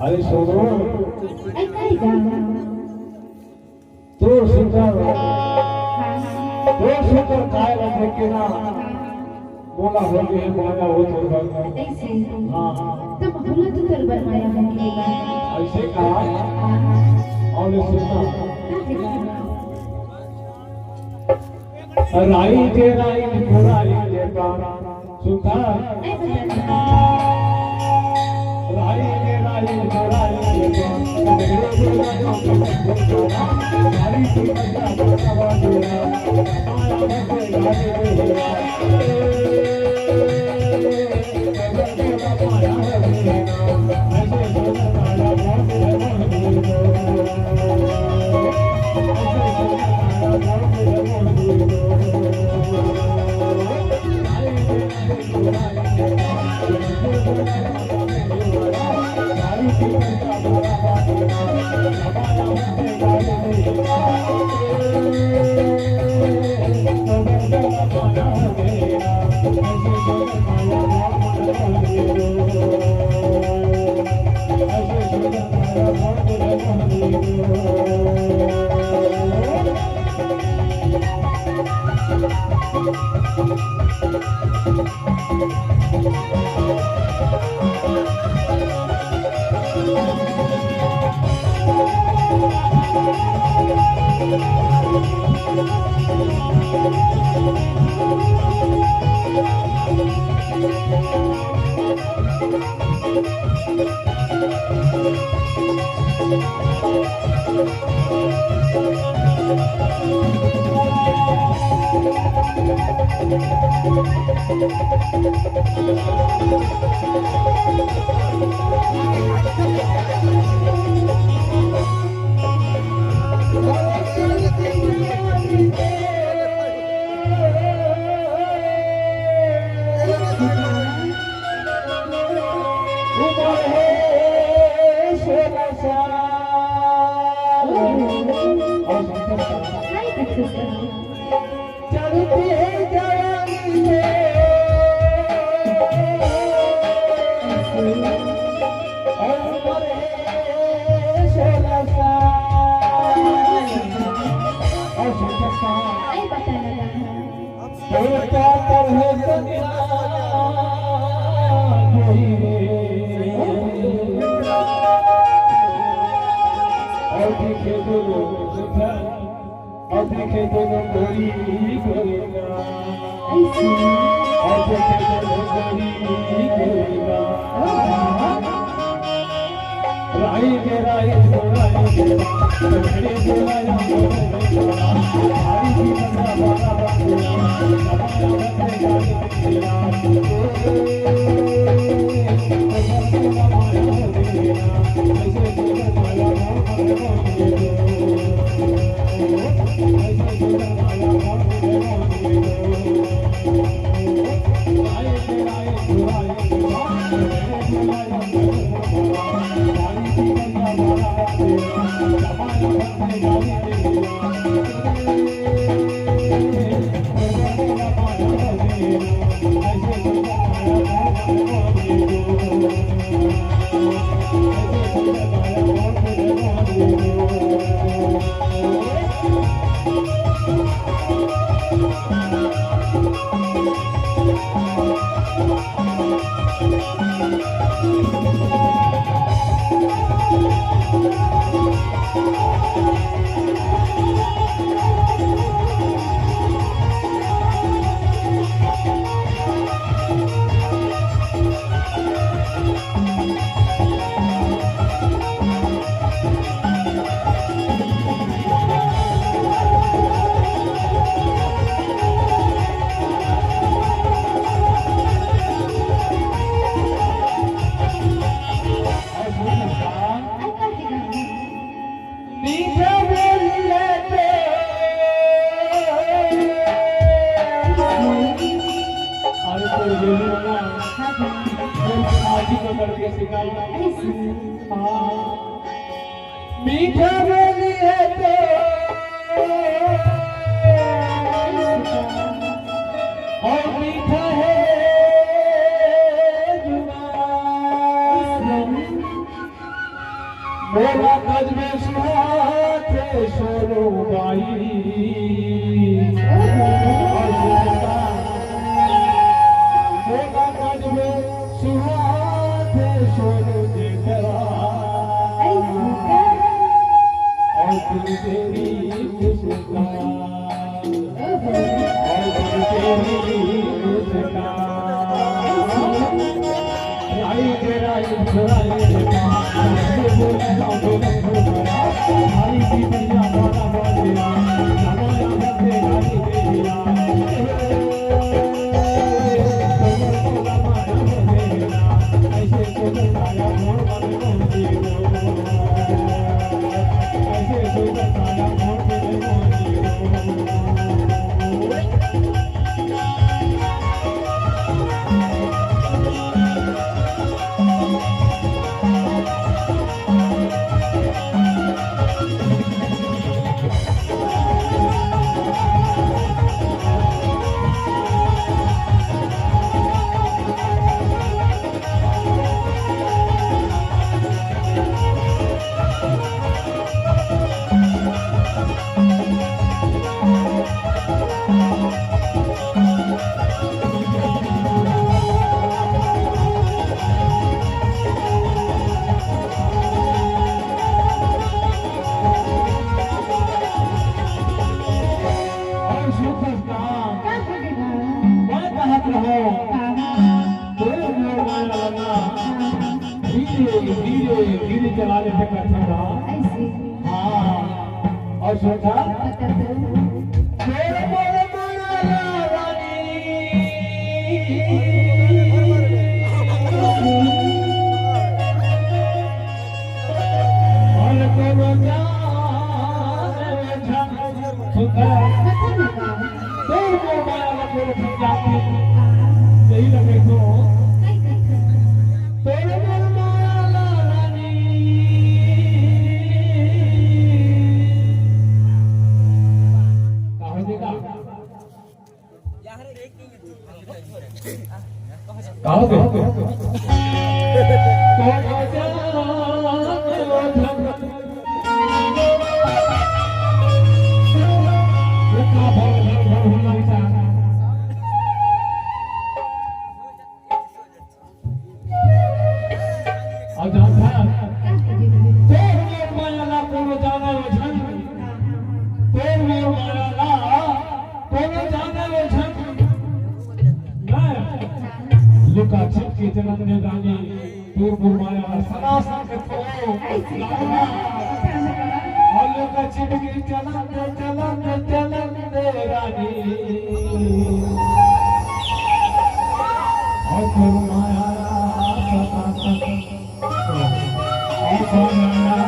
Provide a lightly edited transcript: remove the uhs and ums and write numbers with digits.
अरे सोनू ऐकाय का तो सुंदर काय रखे के ना बोला हो के माया हो तो ऐसे हां तो बोला तो कर बनाया होगा ऐसे कहा और सुनना राई के बुराई के प्राण सुखा ऐ बता राई के बुराई के प्राण मेरे बुराई की मजा बतावा दिया माया में गाड़ी दिया हाजी को कर दिया सिंगाई ऐसे मीठा बोली है तो और मीठा है जुबान मोरा कज में सुहाते सोरो बाई और मोरा कज में सुहाते सोरो जेकरा और दिल तेरी मुस्कान और दिल तेरी मुस्कान आई तेरा इज़राइल आई की दुनिया बड़ा बड़ा हमारा बंदे गाड़ी दे दिया ऐसे सोच आया मोर मन को जीरो ऐसे सोच आया मोर मन को धीरे चलाने से करता था हाँ और सोचा यही लगे तो लुका छिपकी जन्म ने रानी दूर बुलवाया सनासन के तो और लुका छिपकी जन्म ने रानी और बुलवाया सनासन और बुलवाया